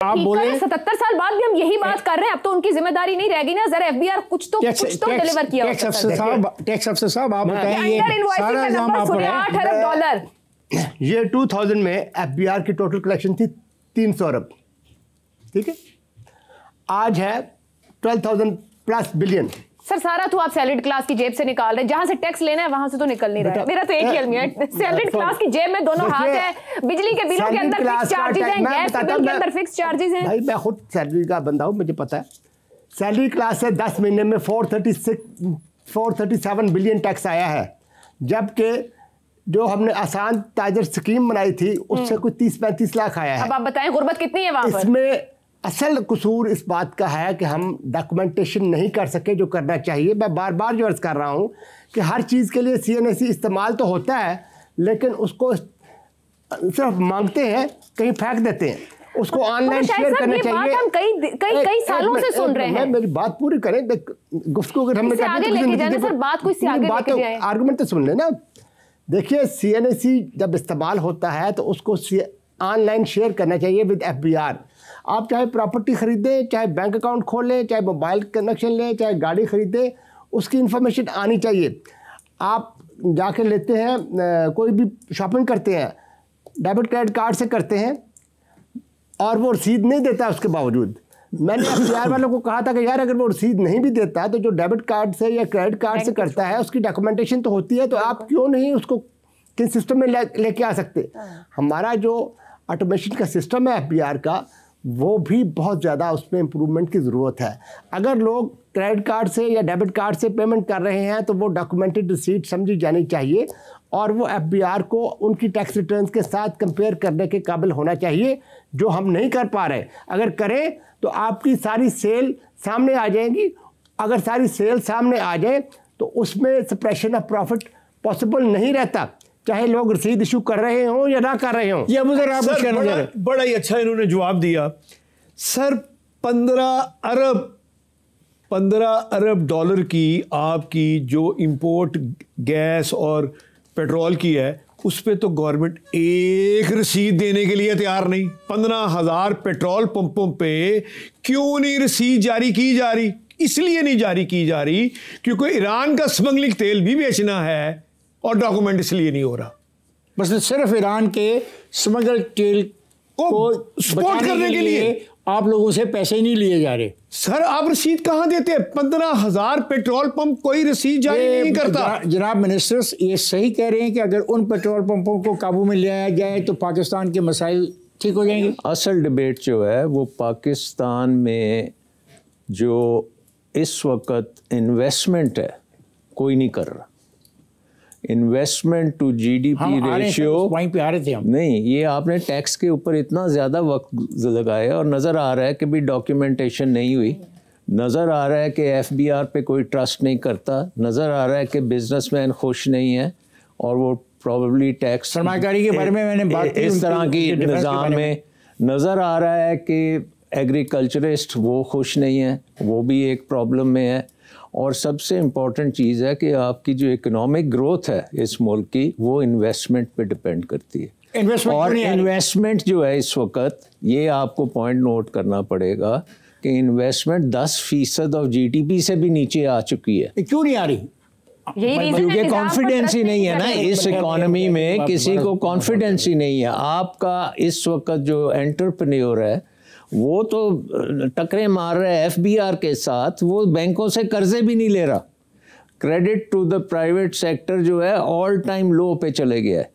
आप बोले 77 साल बाद भी हम यही बात कर रहे हैं, अब तो उनकी जिम्मेदारी नहीं रहेगी ना, जरा एफबीआर कुछ तो डिलीवर किया। टैक्स अफसर साहब आप बताइए, सारा इल्जाम आप पर है। $8 अरब। ये 2000 में एफबीआर की टोटल कलेक्शन थी 300 अरब, ठीक है, आज है 12,000+ बिलियन। सर सारा तो आप सैलरीड क्लास की जेब से निकाल रहे हैं, जहां से टैक्स लेना है वहां से तो निकल नहीं रहा है। मेरा तो एक ही अलमिया है, सैलरीड क्लास की जेब में दोनों हाथ है, बिजली के बिलों के अंदर फिक्स चार्जेस हैं, गैस के बिल के अंदर फिक्स चार्जेस हैं। भाई मैं खुद सैलरी का बंदा हूं, मुझे पता है। सैलरी क्लास से 10 महीने में 437 बिलियन टैक्स आया है, जबकि जो हमने आसान ताजर स्कीम बनाई थी उससे कुछ 30-35 लाख आया है। अब आप बताएं गुर्बत कितनी है वहां पर? इसमें असल कसूर इस बात का है कि हम डॉक्यूमेंटेशन नहीं कर सके जो करना चाहिए। मैं बार बार जो अर्ज़ कर रहा हूँ कि हर चीज़ के लिए CNSE इस्तेमाल तो होता है, लेकिन उसको सिर्फ मांगते हैं, कहीं फेंक देते हैं। उसको ऑनलाइन शेयर करना चाहिए। हम कई सालों से सुन रहे हैं। मेरी बात पूरी करें, गुफ्तगू अगर हमने आर्गूमेंट तो सुन लेना। देखिए CNSE जब इस्तेमाल होता है तो उसको ऑनलाइन शेयर करना चाहिए विद FBR। आप चाहे प्रॉपर्टी ख़रीदें, चाहे बैंक अकाउंट खोलें, चाहे मोबाइल कनेक्शन लें, चाहे गाड़ी ख़रीदें, उसकी इन्फॉर्मेशन आनी चाहिए। आप जाके लेते हैं, कोई भी शॉपिंग करते हैं, डेबिट क्रेडिट कार्ड से करते हैं और वो रसीद नहीं देता उसके बावजूद। मैंने FBR वालों को कहा था कि यार अगर वो रसीद नहीं भी देता है तो जो डेबिट कार्ड से या क्रेडिट कार्ड से करता है उसकी डॉक्यूमेंटेशन तो होती है, तो आप क्यों नहीं उसको किस सिस्टम में लेके आ सकते। हमारा जो ऑटोमेशन का सिस्टम है FBR का, वो भी बहुत ज़्यादा उसमें इम्प्रूवमेंट की ज़रूरत है। अगर लोग क्रेडिट कार्ड से या डेबिट कार्ड से पेमेंट कर रहे हैं तो वो डॉक्यूमेंटेड रिसीट समझी जानी चाहिए और वो FBR को उनकी टैक्स रिटर्न्स के साथ कंपेयर करने के काबिल होना चाहिए, जो हम नहीं कर पा रहे। अगर करें तो आपकी सारी सेल सामने आ जाएगी। अगर सारी सेल सामने आ जाए तो उसमें सप्रेशन ऑफ प्रॉफिट पॉसिबल नहीं रहता, चाहे लोग रसीद इशू कर रहे हों या ना कर रहे हों। ये मुझे आप बड़ा ही अच्छा इन्होंने जवाब दिया सर। 15 अरब डॉलर की आपकी जो इंपोर्ट गैस और पेट्रोल की है, उस पे तो गवर्नमेंट एक रसीद देने के लिए तैयार नहीं। 15,000 पेट्रोल पंपों पे क्यों नहीं रसीद जारी की जा रही? इसलिए नहीं जारी की जा रही क्योंकि ईरान का स्मगलिंग तेल भी बेचना है और डॉक्यूमेंट इसलिए नहीं हो रहा। बस सिर्फ ईरान के स्मगल तेल को सपोर्ट करने के लिए आप लोगों से पैसे नहीं लिए जा रहे। सर आप रसीद कहां देते हैं? 15,000 पेट्रोल पंप कोई रसीद जारी नहीं करता। जनाब मिनिस्टर्स ये सही कह रहे हैं कि अगर उन पेट्रोल पंपों को काबू में लिया जाए तो पाकिस्तान के मसाइल ठीक हो जाएंगे। असल डिबेट जो है वो पाकिस्तान में जो इस वक्त इन्वेस्टमेंट है कोई नहीं कर रहा। इन्वेस्टमेंट टू GDP रेशियो वहीं पे आ रहे थे हम। नहीं, ये आपने टैक्स के ऊपर इतना ज़्यादा वक्त लगाया और नज़र आ रहा है कि भी डॉक्यूमेंटेशन नहीं हुई। नज़र आ रहा है कि FBR पे कोई ट्रस्ट नहीं करता। नज़र आ रहा है कि बिजनेसमैन खुश नहीं है और वो प्रॉब्ली टैक्स सरमाकारी के बारे में मैंने बात की, इस तरह की निज़ाम में नज़र आ रहा है कि एग्रीकल्चरिस्ट वो खुश नहीं है, वो भी एक प्रॉब्लम में है। और सबसे इम्पॉर्टेंट चीज़ है कि आपकी जो इकोनॉमिक ग्रोथ है इस मुल्क की वो इन्वेस्टमेंट पे डिपेंड करती है। और इन्वेस्टमेंट जो है इस वक्त, ये आपको पॉइंट नोट करना पड़ेगा कि इन्वेस्टमेंट 10% ऑफ GDP से भी नीचे आ चुकी है। क्यों नहीं आ रही? क्योंकि कॉन्फिडेंस ही नहीं है ना इस इकोनॉमी में, किसी को कॉन्फिडेंस ही नहीं है। आपका इस वक्त जो एंटरप्रेन्योर है वो तो टकरे मार रहा है FBR के साथ, वो बैंकों से कर्जे भी नहीं ले रहा। Credit to the private sector जो है ऑल टाइम लो पे चले गया है।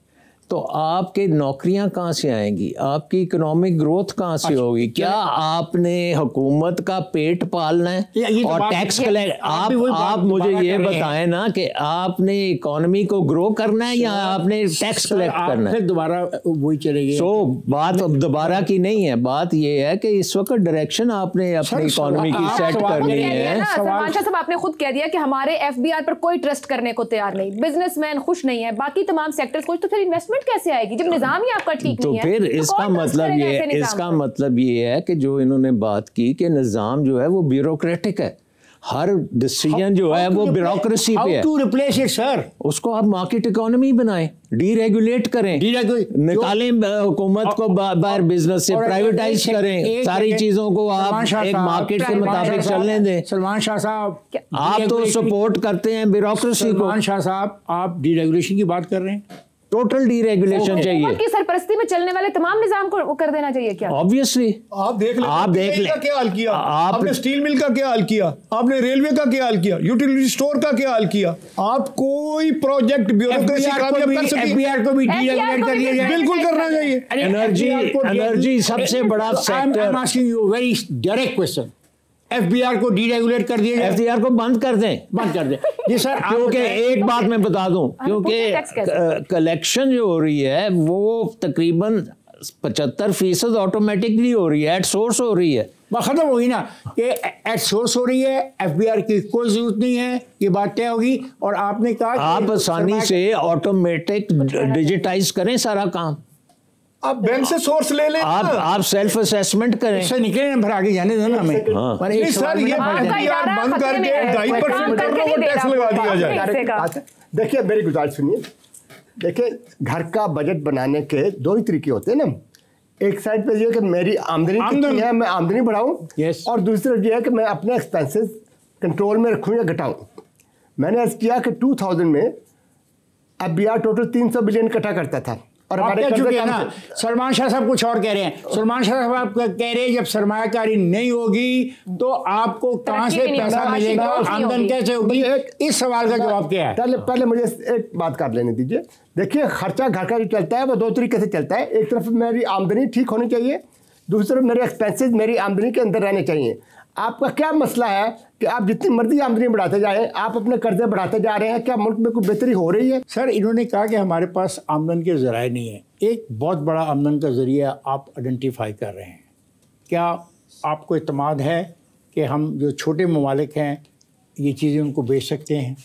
तो आपके नौकरियां कहाँ से आएंगी? आपकी इकोनॉमिक ग्रोथ कहाँ से होगी? क्या आपने हुकूमत का पेट पालना है और टैक्स कलेक्ट? आप मुझे ये बताएं ना कि आपने इकोनॉमी को ग्रो करना है या आपने टैक्स कलेक्ट करना है? दोबारा वही चलेगी। तो बात अब दोबारा की नहीं है, बात ये है कि इस वक्त डायरेक्शन आपने अपनी इकोनॉमी की सेट करनी है। साहब आपने खुद कह दिया कि हमारे FBR पर कोई ट्रस्ट करने को तैयार नहीं, बिजनेसमैन खुश नहीं है, बाकी तमाम सेक्टर्स खुश, तो फिर इन्वेस्टमेंट कैसे आएगी जब निजाम ही आपका ठीक नहीं है? तो फिर इसका मतलब ये है कि जो इन्होंने बात की कि निजाम जो है वो ब्यूरोक्रेटिक है। हर डिसीजन जो है वो ब्यूरोक्रेसी पे है। टू रिप्लेस इट सर, उसको आप मार्केट इकोनॉमी बनाएं, डीरेगुलेट करें, निकालें हुकूमत को बाहर बिजनेस से, प्राइवेटाइज करें, सारी चीजों को आप एक मार्केट के मुताबिक चलने दें। सलमान शाह साहब, आप तो सपोर्ट करते हैं ब्यूरोक्रेसी को। सलमान शाह साहब, आप डीरेगुलेशन की बात कर रहे हैं, टोटल डीरेगुलेशन चाहिए। की सरपरस्ती में चलने वाले तमाम निजाम को कर देना चाहिए क्या? ऑब्वियसली आप देख लें क्या हाल किया आपने, स्टील मिल का क्या हाल किया आपने, रेलवे का क्या हाल किया, यूटिलिटी स्टोर का क्या हाल किया। आप कोई प्रोजेक्ट ब्यूरोक्रेसी कामयाब कर सके, एफबीआर को भी डीरेगुलेट कर दिया जाए। बिल्कुल करना चाहिए। एनर्जी सबसे बड़ा sector. I am asking you very direct question, FBR को डीरेगुलेट कर दिया जाए, एफबीआर को बंद कर दें, बंद कर दें। जी सर, क्योंकि एक बात मैं बता दूं, क्योंकि कलेक्शन जो हो रही है वो तकरीबन 75% ऑटोमेटिकली हो रही है, एट सोर्स हो रही है। बात खत्म होगी ना कि एट सोर्स हो रही है, एफबीआर की कोई जरूरत नहीं है, ये बात तय होगी। और आपने कहा आप आसानी से ऑटोमेटिक डिजिटाइज करें सारा काम, आप बैंक से सोर्स ले लें, आप सेल्फ असेसमेंट करें। इससे निकले ना, फिर आगे जाने दो ना हमें। पर एक सर ये बंद करके 2.5% को टैक्स लगा दिया जाए। देखिए मेरी गुजारिश सुनिए, देखिए घर का बजट बनाने के दो ही तरीके होते हैं ना। एक साइड पे ये कि मेरी आमदनी कितनी है, मैं आमदनी बढ़ाऊं, और दूसरी तरफ ये है कि मैं अपने एक्सपेंसेस कंट्रोल में रखूं या घटाऊं। मैंने अर्ज किया कि 2000 में एफबीआर टोटल 300 बिलियन इकट्ठा करता था, और आप कह चुके हैं ना। सलमान शाह साहब कुछ और कह रहे हैं। सलमान शाह साहब आप कह रहे हैं जब सरमायाकारी नहीं होगी तो आपको कहां से पैसा मिलेगा, आमदन कैसे होगी। इस सवाल का जवाब क्या है? पहले मुझे एक बात कर लेने दीजिए। देखिए खर्चा घर का जो चलता है वो दो तरीके से चलता है। एक तरफ मेरी आमदनी ठीक होनी चाहिए, दूसरी तरफ मेरे एक्सपेंसेस मेरी आमदनी के अंदर रहने चाहिए। आपका क्या मसला है कि आप जितनी मर्जी आमदनी बढ़ाते जाएं, आप अपने कर्जे बढ़ाते जा रहे हैं, क्या मुल्क में कोई बेहतरी हो रही है? सर इन्होंने कहा कि हमारे पास आमदन के ज़राए नहीं है। एक बहुत बड़ा आमदन का ज़रिया आप आइडेंटिफाई कर रहे हैं। क्या आपको इत्मीनान है कि हम जो छोटे ममालिक हैं ये चीज़ें उनको बेच सकते हैं?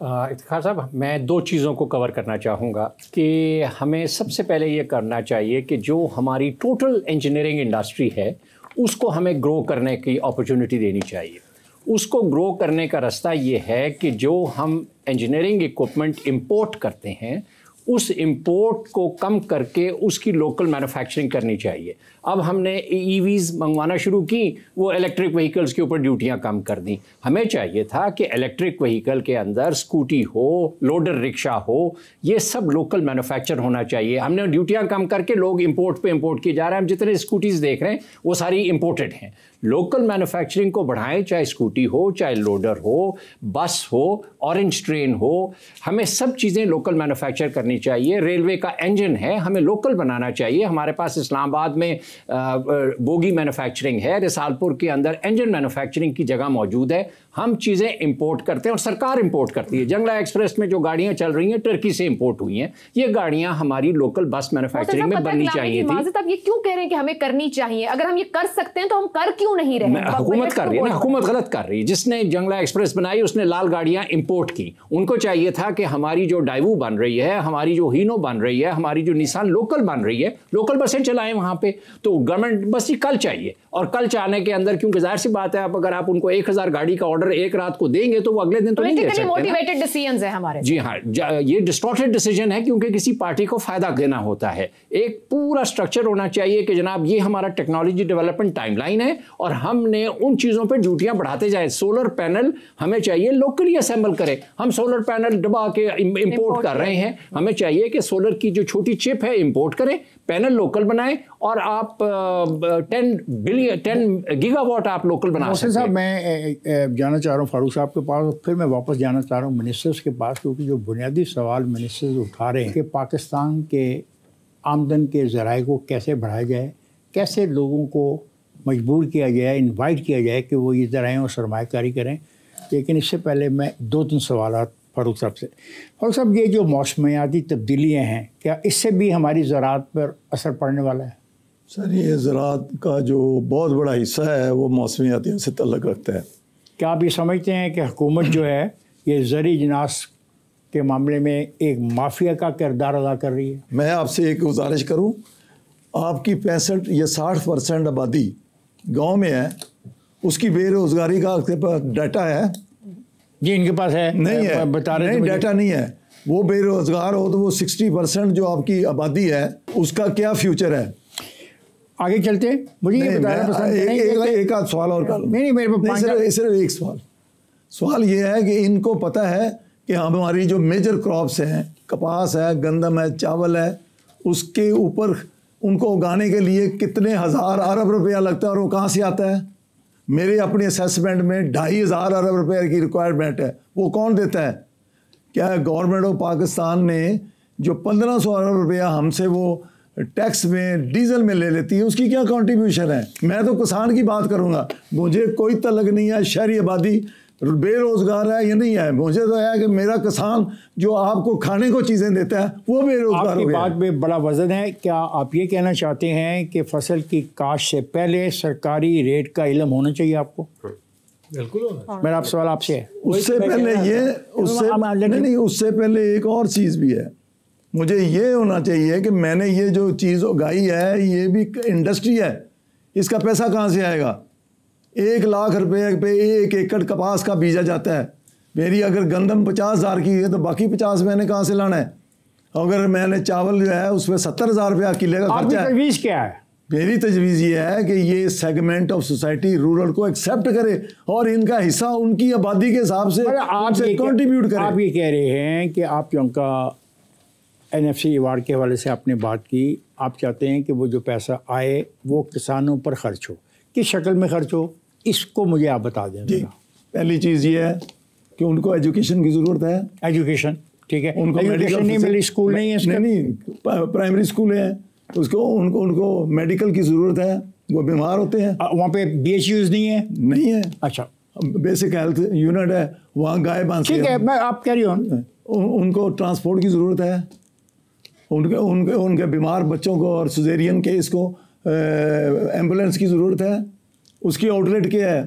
इफ्तिखार साहब, मैं दो चीज़ों को कवर करना चाहूँगा कि हमें सबसे पहले ये करना चाहिए कि जो हमारी टोटल इंजीनियरिंग इंडस्ट्री है उसको हमें ग्रो करने की अपॉर्चुनिटी देनी चाहिए। उसको ग्रो करने का रास्ता ये है कि जो हम इंजीनियरिंग इक्विपमेंट इंपोर्ट करते हैं उस इंपोर्ट को कम करके उसकी लोकल मैन्युफैक्चरिंग करनी चाहिए। अब हमने ईवीज़ मंगवाना शुरू की, वो इलेक्ट्रिक व्हीकल्स के ऊपर ड्यूटियां कम कर दी। हमें चाहिए था कि इलेक्ट्रिक व्हीकल के अंदर स्कूटी हो, लोडर रिक्शा हो, ये सब लोकल मैन्युफैक्चर होना चाहिए। हमने ड्यूटियां कम करके लोग इंपोर्ट पे इंपोर्ट किए जा रहे हैं। हम जितने स्कूटीज़ देख रहे हैं वो सारी इंपोर्टेड हैं। लोकल मैन्युफैक्चरिंग को बढ़ाएं, चाहे स्कूटी हो, चाहे लोडर हो, बस हो, ऑरेंज ट्रेन हो, हमें सब चीज़ें लोकल मैन्युफैक्चर करनी चाहिए। रेलवे का इंजन है, हमें लोकल बनाना चाहिए। हमारे पास इस्लामाबाद में बोगी मैन्युफैक्चरिंग है, रिसालपुर के अंदर इंजन मैन्युफैक्चरिंग की जगह मौजूद है। हम चीज़ें इंपोर्ट करते हैं और सरकार इंपोर्ट करती है। जंगला एक्सप्रेस में जो गाड़ियाँ चल रही हैं टर्की से इंपोर्ट हुई हैं। ये गाड़ियाँ हमारी लोकल बस मैन्युफैक्चरिंग में बननी चाहिए थी। आप ये क्यों कह रहे हैं कि हमें करनी चाहिए? अगर हम ये कर सकते हैं तो हम कर क्यों नहीं रहे? हुकूमत कर रही है ना, हुकूमत गलत कर रही है। जिसने जंगला एक्सप्रेस बनाई उसने लाल गाड़ियाँ इंपोर्ट की। उनको चाहिए था कि हमारी जो डाइवू बन रही है, हमारी जो हीनो बन रही है, हमारी जो निसान लोकल बन रही है, लोकल बसें चलाएं वहाँ पे। तो गवर्नमेंट बस ही कल चाहिए, और कल चाहने के अंदर क्योंकि जाहिर सी बात है अगर आप उनको 1000 गाड़ी का ऑर्डर एक रात को देंगे तो वो अगले दिन तो नहीं दे सकते। मोटिवेटेड डिसीजंस है हमारे। जी हाँ, ये डिस्टॉर्टेड डिसीजन है क्योंकि किसी पार्टी को फायदा देना होता है। एक पूरा स्ट्रक्चर होना चाहिए कि जनाब ये हमारा टेक्नोलॉजी डेवलपमेंट टाइमलाइन है और हमने उन चीज़ों पर ड्यूटियां बढ़ाते जाए। सोलर पैनल हमें चाहिए लोकली असेंबल करें। हम सोलर पैनल दबा के इंपोर्ट कर रहे हैं। हमें चाहिए कि सोलर की जो छोटी चिप है इंपोर्ट करें, पैनल लोकल बनाएं, और आप 10 गीगावाट आप लोकल बना सकते हैं। साहब मैं जाना चाह रहा हूँ फारूक साहब के पास, फिर मैं वापस जाना चाह रहा हूँ मिनिस्टर्स के पास, क्योंकि जो बुनियादी सवाल मिनिस्टर्स उठा रहे हैं कि पाकिस्तान के आमदन के ज़राए को कैसे बढ़ाया जाए, कैसे लोगों को मजबूर किया जाए, इनवाइट किया जाए कि वो ये ज़राए और सरमायाकारी करें। लेकिन इससे पहले मैं 2-3 सवाल फारूक साहब से। फारूक साहब, ये जो मौसमियाती तब्दीलियाँ हैं, क्या इससे भी हमारी ज़राअत पर असर पड़ने वाला है? सर ये ज़राअत का जो बहुत बड़ा हिस्सा है वो मौसमियातियों से ताल्लुक़ रखता है। क्या आप ये समझते हैं कि हुकूमत जो है ये ज़री जिनास के मामले में एक माफिया का किरदार अदा कर रही है? मैं आपसे एक गुजारिश करूं, आपकी 65 या 60% आबादी गांव में है उसकी बेरोजगारी का आपके पास डाटा है? जी इनके पास है, नहीं है, बता रहे नहीं, डाटा नहीं है। वो बेरोजगार हो तो वो 60% जो आपकी आबादी है उसका क्या फ्यूचर है? आगे चलते हैं, मुझे ये बताना पसंद है। एक आध सवाल और कर लो। नहीं मेरे पास सिर्फ एक सवाल ये है कि इनको पता है कि हमारी जो मेजर क्रॉप्स हैं, कपास है, गंदम है, चावल है, उसके ऊपर उनको उगाने के लिए कितने हज़ार अरब रुपया लगता है और वो कहाँ से आता है? मेरे अपने असेसमेंट में 2,500 अरब रुपये की रिक्वायरमेंट है। वो कौन देता है? क्या गवर्नमेंट ऑफ पाकिस्तान ने जो 1,500 अरब रुपया हमसे वो टैक्स में डीजल में ले लेती है, उसकी क्या कंट्रीब्यूशन है? मैं तो किसान की बात करूंगा, मुझे कोई तलक नहीं है शहरी आबादी बेरोजगार है या नहीं है। मुझे तो है कि मेरा किसान जो आपको खाने को चीज़ें देता है वो बेरोजगार हो गया। आपकी बात में बड़ा वजन है। क्या आप ये कहना चाहते हैं कि फसल की काश्त से पहले सरकारी रेट का इल्म होना चाहिए आपको? बिल्कुल मेरा आप सवाल आपसे है। उससे पहले उससे पहले एक और चीज़ भी है। मुझे ये होना चाहिए कि मैंने ये जो चीज़ उगाई है ये भी इंडस्ट्री है, इसका पैसा कहाँ से आएगा? 1 लाख रुपए पे 1 एकड़ कपास का बीजा जाता है। मेरी अगर गंदम 50,000 की है तो बाकी 50 मैंने कहाँ से लाना है? अगर मैंने चावल जो है उस पर 70,000 रुपया किले का खर्चा है। तजवीज़ क्या है? मेरी तजवीज़ ये है कि ये सेगमेंट ऑफ सोसाइटी रूरल को एक्सेप्ट करे और इनका हिस्सा उनकी आबादी के हिसाब से कंट्रीब्यूट करे। आप ये कह रहे हैं कि आप जो उनका NFC अवार्ड के हवाले से आपने बात की, आप चाहते हैं कि वो जो पैसा आए वो किसानों पर खर्च हो, किस शक्ल में खर्च हो, इसको मुझे आप बता दें। जी, पहली चीज़ ये है कि उनको एजुकेशन की ज़रूरत है। एजुकेशन ठीक है, उनको एजुकेशन नहीं मिली, स्कूल नहीं है, नहीं प्राइमरी स्कूल है, उसको उनको मेडिकल की ज़रूरत है, वो बीमार होते हैं। वहाँ पे BHUs नहीं है? नहीं है। अच्छा, बेसिक हेल्थ यूनिट है, वहाँ गाय बांध। ठीक है, मैं आप कैरी ऑन। उनको ट्रांसपोर्ट की ज़रूरत है, उनके बीमार बच्चों को और सिजेरियन केस को एम्बुलेंस की ज़रूरत है। उसकी आउटलेट क्या है?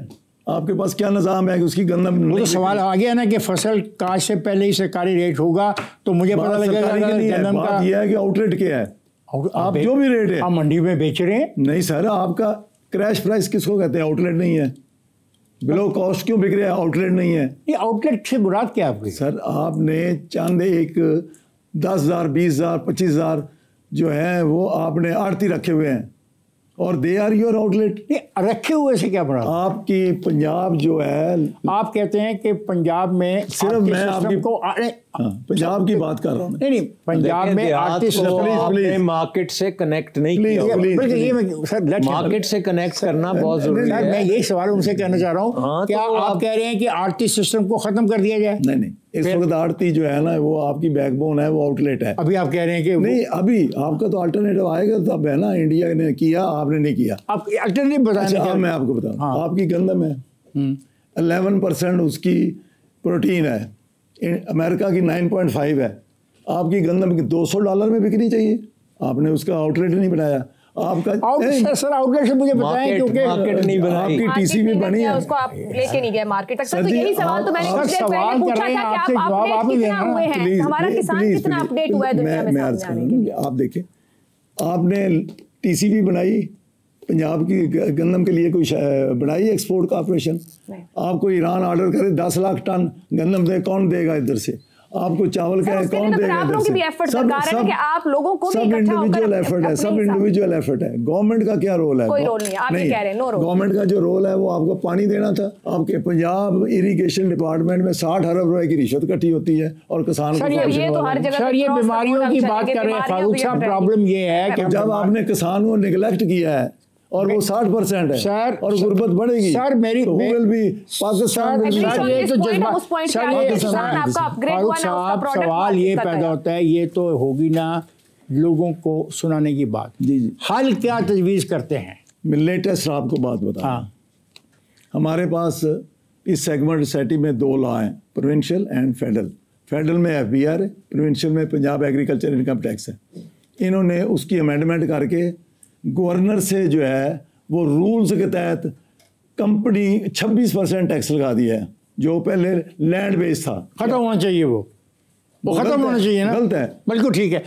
आपके पास क्या निज़ाम है कि उसकी गंदम? वो तो सवाल आ गया ना कि फसल काश से पहले ही सरकारी रेट होगा तो मुझे पता लगेगा कि गंदम का। यह है कि आउटलेट क्या है? आप जो भी रेट है आप मंडी में बेच रहे हैं। नहीं सर, आपका क्रैश प्राइस किसको कहते हैं? आउटलेट नहीं है। बिलो कॉस्ट क्यों बिक रहा है? आउटलेट नहीं है। ये आउटलेट से मुराद क्या आपकी? सर आपने चंद एक 10,000, 20,000, 25,000 जो है वो आपने आड़ती रखे हुए हैं और दे आर योर आउटलेट। रखे हुए से क्या बना? आपकी पंजाब जो है, आप कहते हैं कि पंजाब में सिर्फ मैं आपकी को पंजाब की बात कर रहा हूँ। नहीं पंजाब में आर्टिस्ट आपने मार्केट से कनेक्ट नहीं किया। मार्केट से कनेक्ट करना बहुत जरूरी है। मैं यही सवाल उनसे कहना चाह रहा हूँ, क्या आप कह रहे हैं कि आर्टिस्ट सिस्टम को खत्म कर दिया जाए? नहीं, इस वक्त आड़ती जो है ना वो आपकी बैकबोन है, वो आउटलेट है। अभी आप कह रहे हैं कि नहीं, अभी आपका तो अल्टरनेटिव आएगा तब है ना। इंडिया ने किया, आपने नहीं किया। आप अल्टरनेटिव बताएं। अच्छा, मैं आपको बताऊं। आपकी गंदम है 11% उसकी प्रोटीन है, अमेरिका की 9.5 है। आपकी गंदम $200 में बिकनी चाहिए, आपने उसका आउटलेट नहीं बनाया। आपका सर आउटलेट से मुझे बताएं, क्योंकि मार्केट नहीं बनाई, आपकी टीसीबी बनी है, उसको आप लेके नहीं गए मार्केट तक। सर तो यही सवाल तो मैंने कुछ देर पहले पूछा था कि आप अपडेट कितना हुए हैं, हमारा किसान कितना अपडेट हुआ है दुनिया में सामने आने के लिए। आप देखें, आपने टीसीबी बनाई पंजाब की गंदम के लिए, कोई बनाई एक्सपोर्ट कॉर्पोरेशन? आपको ईरान ऑर्डर करे 10 लाख टन गंदम दे, कौन देगा इधर से? आपको चावल का है, कौन देगा इधर से? आप लोगों को सब इंडिविजुअल एफर्ट है, सब इंडिविजुअल एफर्ट है। गवर्नमेंट का क्या रोल है? कोई रोल नहीं, आप ये कह रहे हैं नो रोल। गवर्नमेंट का जो रोल है वो आपको पानी देना था। आपके पंजाब इरिगेशन डिपार्टमेंट में 60 अरब रुपए की रिश्वत इकट्ठी होती है और किसान को। ये तो हर जगह सर ये बीमारियों की बात कर रहे हैं फारूक साहब। प्रॉब्लम ये है कि जब आपने किसान को निगलेक्ट किया है और वो 60% है सर, और गुर्बत बढ़ेगी सर मेरी तो भी पाकिस्तान में ये तो जज्बा सवाल ये पैदा होता है, ये तो होगी ना लोगों को सुनाने की बात। जी, हल क्या तजवीज़ करते हैं? लेटेस्ट आपको बात बता। हाँ, हमारे पास इस सेगमेंट सोसाइटी में 2 लॉ हैं, प्रोविंशियल एंड फेडरल। फेडरल में FBR है, प्रोविंशियल में पंजाब एग्रीकल्चर इनकम टैक्स है। इन्होंने उसकी अमेंडमेंट करके गवर्नर से जो है वो रूल्स के तहत कंपनी 26% टैक्स लगा दिया है, जो पहले लैंड बेस था। खत्म होना चाहिए, वो खत्म होना चाहिए ना। गलत है, बिल्कुल ठीक है।